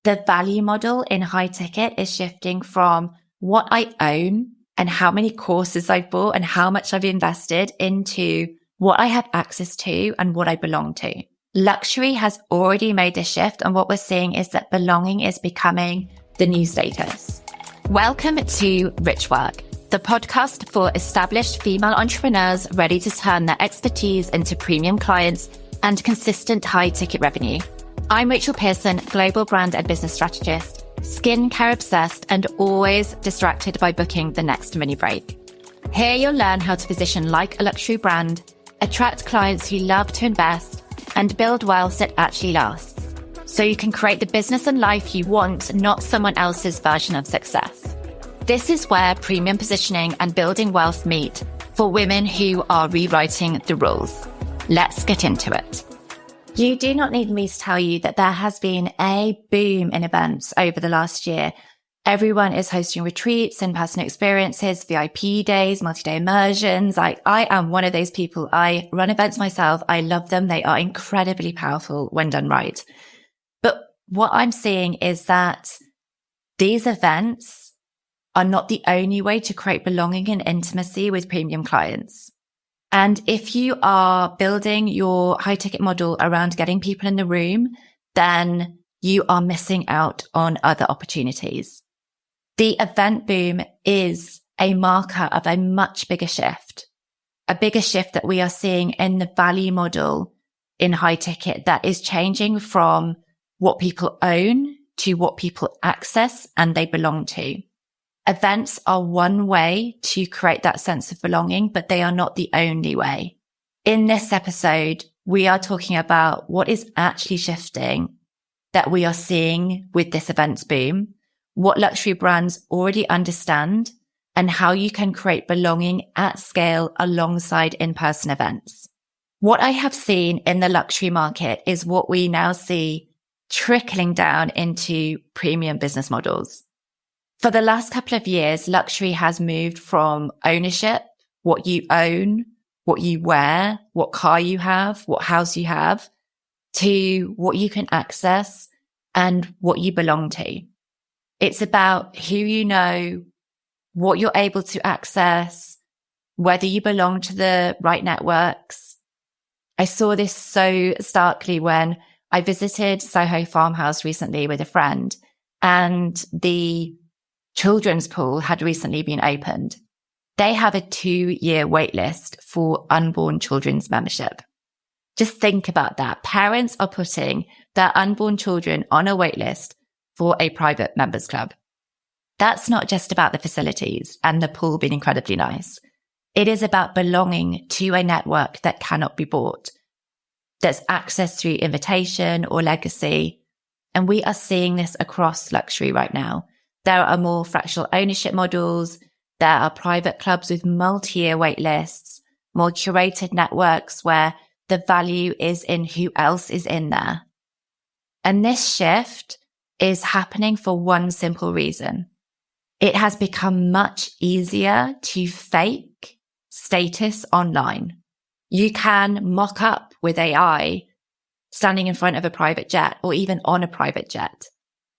The value model in high ticket is shifting from what I own and how many courses I've bought and how much I've invested into what I have access to and what I belong to. Luxury has already made this shift, and what we're seeing is that belonging is becoming the new status. Welcome to Rich Work, the podcast for established female entrepreneurs ready to turn their expertise into premium clients and consistent high-ticket revenue. I'm Rachel Pearson, global brand and business strategist, skincare obsessed, and always distracted by booking the next mini break. Here you'll learn how to position like a luxury brand, attract clients who love to invest, and build wealth that actually lasts, so you can create the business and life you want, not someone else's version of success. This is where premium positioning and building wealth meet for women who are rewriting the rules. Let's get into it. You do not need me to tell you that there has been a boom in events over the last year. Everyone is hosting retreats, in-person experiences, VIP days, multi-day immersions. I am one of those people. I run events myself. I love them. They are incredibly powerful when done right. But what I'm seeing is that these events are not the only way to create belonging and intimacy with premium clients. And if you are building your high ticket model around getting people in the room, then you are missing out on other opportunities. The event boom is a marker of a much bigger shift, a bigger shift that we are seeing in the value model in high ticket that is changing from what people own to what people access and they belong to. Events are one way to create that sense of belonging, but they are not the only way. In this episode, we are talking about what is actually shifting that we are seeing with this events boom, what luxury brands already understand, and how you can create belonging at scale alongside in-person events. What I have seen in the luxury market is what we now see trickling down into premium business models. For the last couple of years, luxury has moved from ownership, what you own, what you wear, what car you have, what house you have, to what you can access and what you belong to. It's about who you know, what you're able to access, whether you belong to the right networks. I saw this so starkly when I visited Soho Farmhouse recently with a friend, and the children's pool had recently been opened. They have a 2-year wait list for unborn children's membership. Just think about that. Parents are putting their unborn children on a wait list for a private members club. That's not just about the facilities and the pool being incredibly nice. It is about belonging to a network that cannot be bought, that's accessed through invitation or legacy. And we are seeing this across luxury right now. There are more fractional ownership models. There are private clubs with multi-year wait lists, more curated networks where the value is in who else is in there. And this shift is happening for one simple reason. It has become much easier to fake status online. You can mock up with AI standing in front of a private jet or even on a private jet.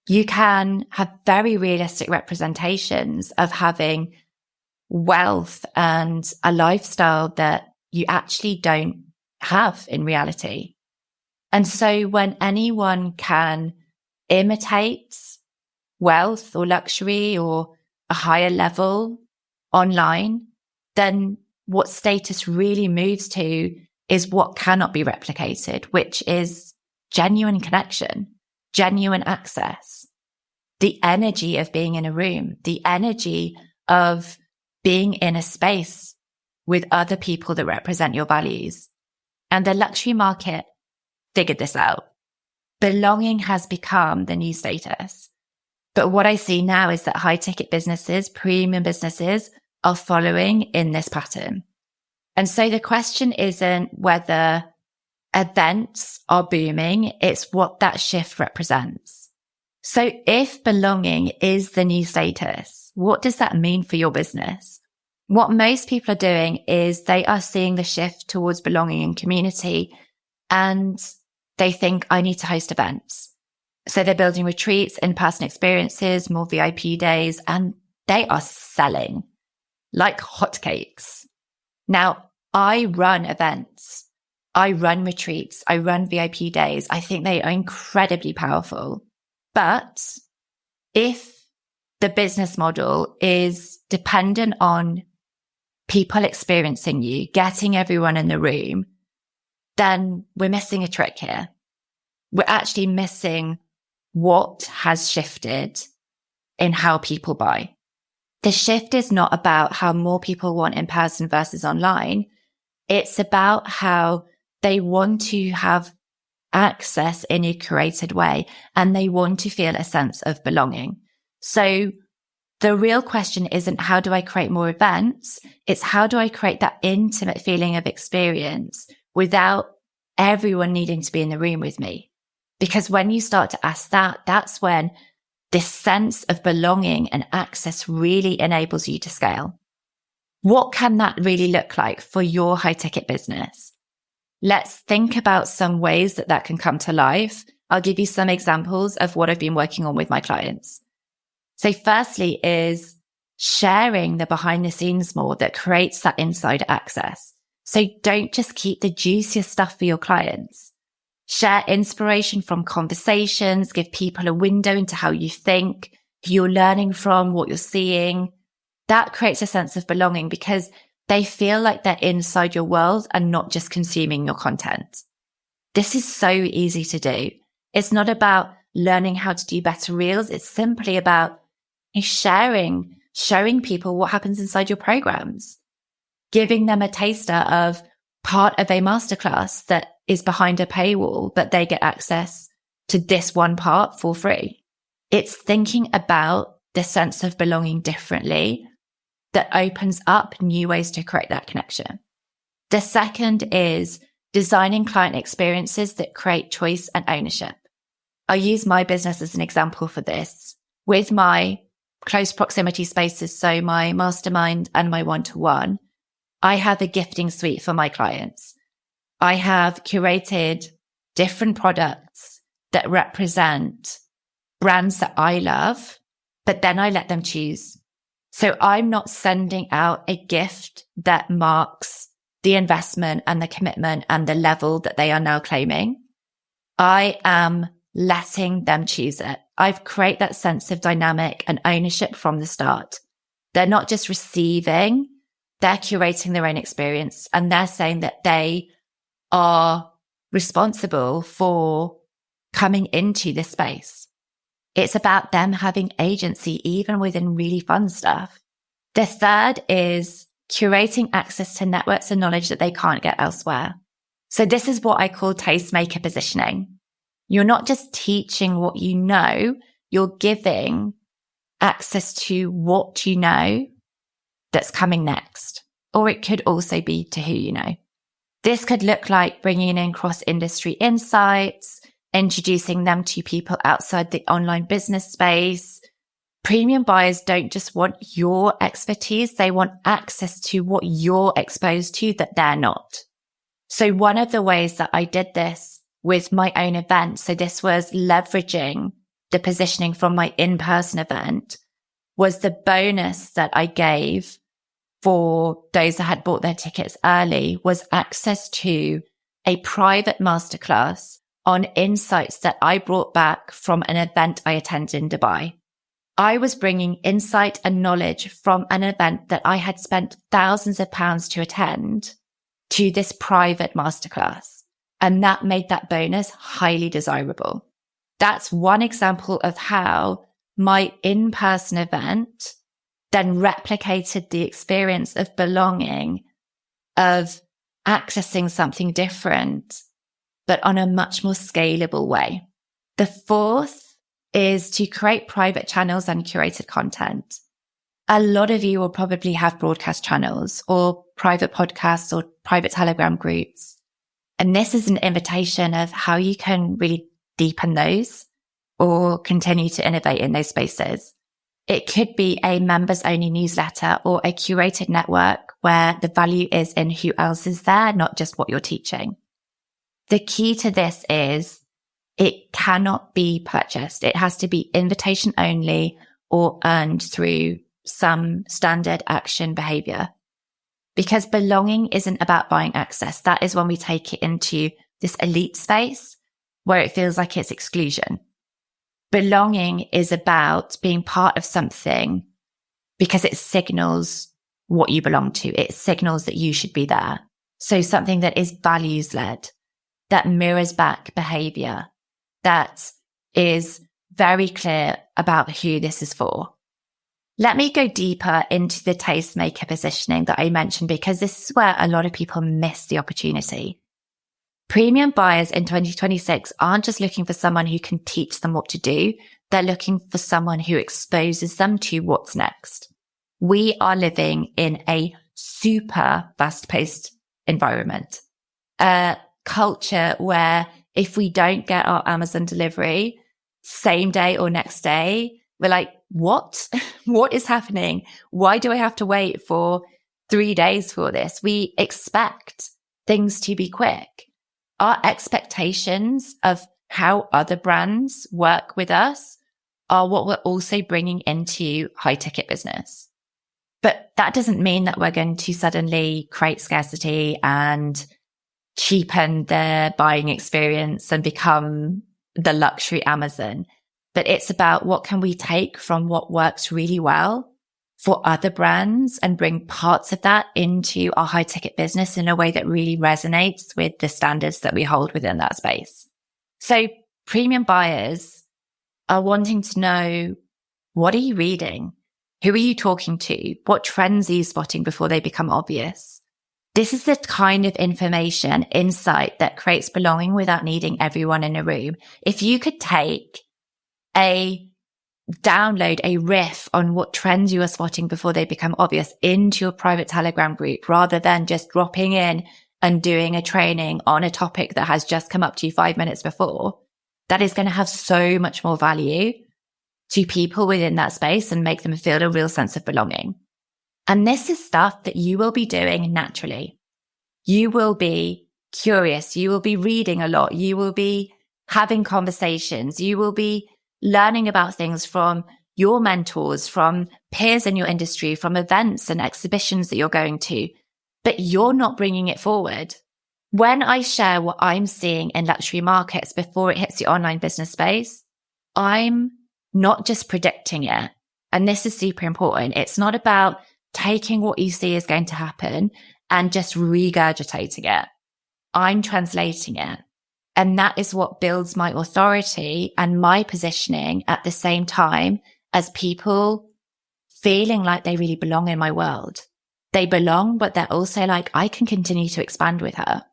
You can have very realistic representations of having wealth and a lifestyle that you actually don't have in reality. And so when anyone can imitate wealth or luxury or a higher level online, then what status really moves to is what cannot be replicated, which is genuine connection, genuine access, the energy of being in a room, the energy of being in a space with other people that represent your values. And the luxury market figured this out. Belonging has become the new status. But what I see now is that high ticket businesses, premium businesses are following in this pattern. And so the question isn't whether events are booming, it's what that shift represents. So if belonging is the new status, what does that mean for your business? What most people are doing is they are seeing the shift towards belonging and community, and they think, I need to host events. So they're building retreats, in-person experiences, more VIP days, and they are selling like hotcakes. Now, I run events, I run retreats, I run VIP days. I think they are incredibly powerful. But if the business model is dependent on people experiencing you, getting everyone in the room, then we're missing a trick here. We're actually missing what has shifted in how people buy. The shift is not about how more people want in person versus online. It's about how they want to have access in a curated way and they want to feel a sense of belonging. So the real question isn't how do I create more events? It's how do I create that intimate feeling of experience without everyone needing to be in the room with me? Because when you start to ask that, that's when this sense of belonging and access really enables you to scale. What can that really look like for your high ticket business? Let's think about some ways that that can come to life. I'll give you some examples of what I've been working on with my clients. So firstly is sharing the behind the scenes more that creates that insider access. So don't just keep the juiciest stuff for your clients. Share inspiration from conversations, give people a window into how you think, who you're learning from, what you're seeing. That creates a sense of belonging because they feel like they're inside your world and not just consuming your content. This is so easy to do. It's not about learning how to do better reels. It's simply about sharing, showing people what happens inside your programs, giving them a taster of part of a masterclass that is behind a paywall, but they get access to this one part for free. It's thinking about the sense of belonging differently that opens up new ways to create that connection. The second is designing client experiences that create choice and ownership. I use my business as an example for this. With my close proximity spaces, so my mastermind and my one-to-one, I have a gifting suite for my clients. I have curated different products that represent brands that I love, but then I let them choose. So I'm not sending out a gift that marks the investment and the commitment and the level that they are now claiming. I am letting them choose it. I've created that sense of dynamic and ownership from the start. They're not just receiving, they're curating their own experience and they're saying that they are responsible for coming into this space. It's about them having agency even within really fun stuff. The third is curating access to networks and knowledge that they can't get elsewhere. So this is what I call tastemaker positioning. You're not just teaching what you know, you're giving access to what you know that's coming next. Or it could also be to who you know. This could look like bringing in cross-industry insights, introducing them to people outside the online business space. Premium buyers don't just want your expertise, they want access to what you're exposed to that they're not. So one of the ways that I did this with my own event, so this was leveraging the positioning from my in-person event, was the bonus that I gave for those that had bought their tickets early was access to a private masterclass on insights that I brought back from an event I attended in Dubai. I was bringing insight and knowledge from an event that I had spent thousands of pounds to attend to this private masterclass. And that made that bonus highly desirable. That's one example of how my in-person event then replicated the experience of belonging, of accessing something different, but on a much more scalable way. The fourth is to create private channels and curated content. A lot of you will probably have broadcast channels or private podcasts or private Telegram groups. And this is an invitation of how you can really deepen those or continue to innovate in those spaces. It could be a members only newsletter or a curated network where the value is in who else is there, not just what you're teaching. The key to this is It cannot be purchased. It has to be invitation only or earned through some standard action behavior. Because belonging isn't about buying access. That is when we take it into this elite space where it feels like it's exclusion. Belonging is about being part of something because it signals what you belong to. It signals that you should be there. So something that is values led, that mirrors back behavior, that is very clear about who this is for. Let me go deeper into the tastemaker positioning that I mentioned, because this is where a lot of people miss the opportunity. Premium buyers in 2026 aren't just looking for someone who can teach them what to do. They're looking for someone who exposes them to what's next. We are living in a super fast-paced environment, a culture where if we don't get our Amazon delivery same day or next day, we're like, what? What is happening? Why do I have to wait for 3 days for this? We expect things to be quick. Our expectations of how other brands work with us are what we're also bringing into high ticket business. But that doesn't mean that we're going to suddenly create scarcity and cheapen the buying experience and become the luxury Amazon. But it's about what can we take from what works really well for other brands and bring parts of that into our high ticket business in a way that really resonates with the standards that we hold within that space. So premium buyers are wanting to know, what are you reading? Who are you talking to? What trends are you spotting before they become obvious? This is the kind of information, insight that creates belonging without needing everyone in a room. If you could download a riff on what trends you are spotting before they become obvious into your private Telegram group, rather than just dropping in and doing a training on a topic that has just come up to you 5 minutes before, that is going to have so much more value to people within that space and make them feel a real sense of belonging. And this is stuff that you will be doing naturally. You will be curious. You will be reading a lot. You will be having conversations. You will be learning about things from your mentors, from peers in your industry, from events and exhibitions that you're going to, but you're not bringing it forward. When I share what I'm seeing in luxury markets before it hits the online business space, I'm not just predicting it. And this is super important. It's not about taking what you see is going to happen and just regurgitating it. I'm translating it. And that is what builds my authority and my positioning at the same time as people feeling like they really belong in my world. They belong, but they're also like, I can continue to expand with her.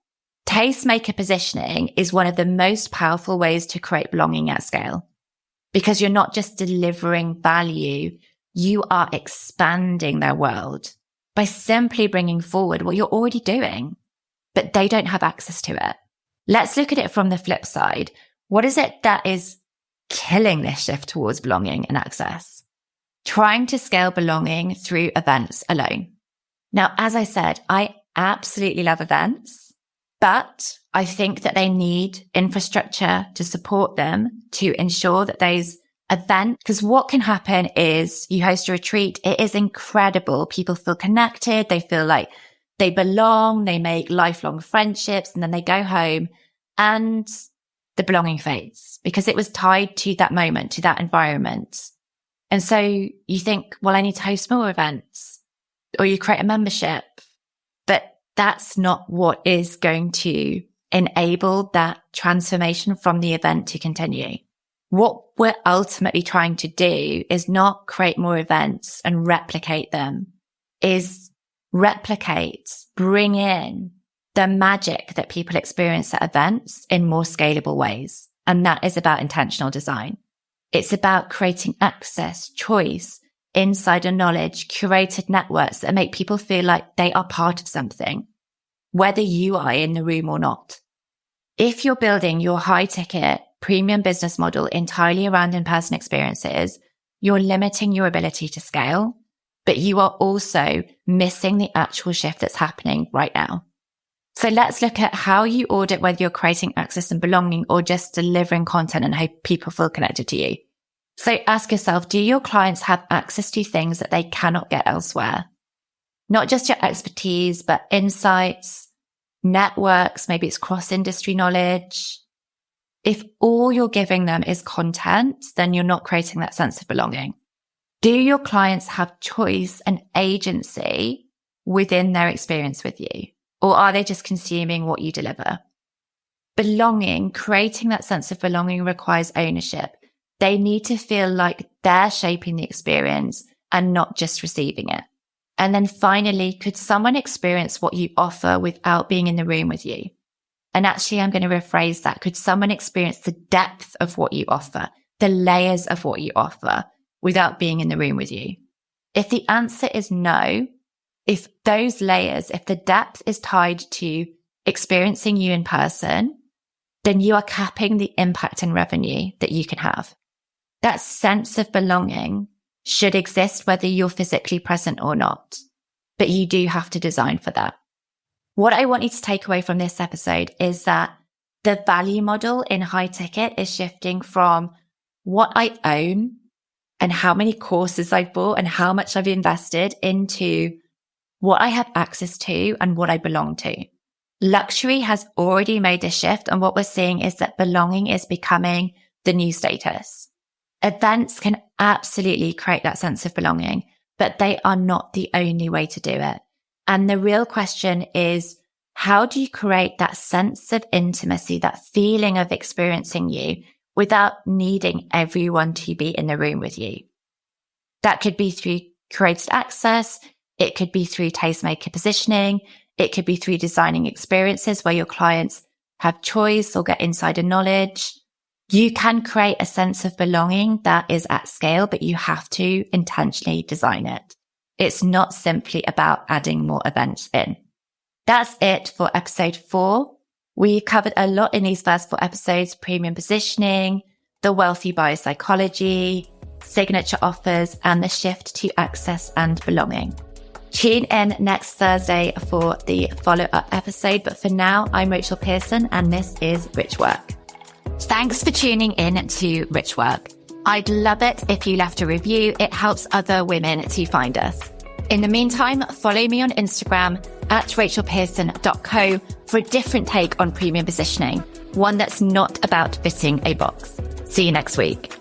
Tastemaker positioning is one of the most powerful ways to create belonging at scale, because you're not just delivering value, you are expanding their world by simply bringing forward what you're already doing, but they don't have access to it. Let's look at it from the flip side. What is it that is killing this shift towards belonging and access? Trying to scale belonging through events alone. Now, as I said, I absolutely love events, but I think that they need infrastructure to support them to ensure that those events, because what can happen is you host a retreat. It is incredible. People feel connected. They feel like they belong, they make lifelong friendships, and then they go home and the belonging fades because it was tied to that moment, to that environment. And so you think, well, I need to host more events, or you create a membership, but that's not what is going to enable that transformation from the event to continue. What we're ultimately trying to do is not create more events and replicate them, is replicate, bring in the magic that people experience at events in more scalable ways. And that is about intentional design. It's about creating access, choice, insider knowledge, curated networks that make people feel like they are part of something, whether you are in the room or not. If you're building your high ticket premium business model entirely around in-person experiences, you're limiting your ability to scale, but you are also missing the actual shift that's happening right now. So let's look at how you audit whether you're creating access and belonging or just delivering content and how people feel connected to you. So ask yourself, do your clients have access to things that they cannot get elsewhere? Not just your expertise, but insights, networks, maybe it's cross-industry knowledge. If all you're giving them is content, then you're not creating that sense of belonging. Do your clients have choice and agency within their experience with you? Or are they just consuming what you deliver? Belonging, creating that sense of belonging requires ownership. They need to feel like they're shaping the experience and not just receiving it. And then finally, could someone experience what you offer without being in the room with you? And actually, I'm going to rephrase that. Could someone experience the depth of what you offer, the layers of what you offer without being in the room with you? If the answer is no, if those layers, if the depth is tied to experiencing you in person, then you are capping the impact and revenue that you can have. That sense of belonging should exist whether you're physically present or not, but you do have to design for that. What I want you to take away from this episode is that the value model in high ticket is shifting from what I own and how many courses I've bought and how much I've invested into what I have access to and what I belong to. Luxury has already made a shift, and what we're seeing is that belonging is becoming the new status. Events can absolutely create that sense of belonging, but they are not the only way to do it. And the real question is, how do you create that sense of intimacy, that feeling of experiencing you without needing everyone to be in the room with you? That could be through curated access. It could be through tastemaker positioning. It could be through designing experiences where your clients have choice or get insider knowledge. You can create a sense of belonging that is at scale, but you have to intentionally design it. It's not simply about adding more events in. That's it for episode 4. We covered a lot in these first 4 episodes: premium positioning, the wealthy buyer psychology, signature offers, and the shift to access and belonging. Tune in next Thursday for the follow-up episode. But for now, I'm Rachel Pearson, and this is Rich Work. Thanks for tuning in to Rich Work. I'd love it if you left a review. It helps other women to find us. In the meantime, follow me on Instagram at rachelpearson.co for a different take on premium positioning, one that's not about fitting a box. See you next week.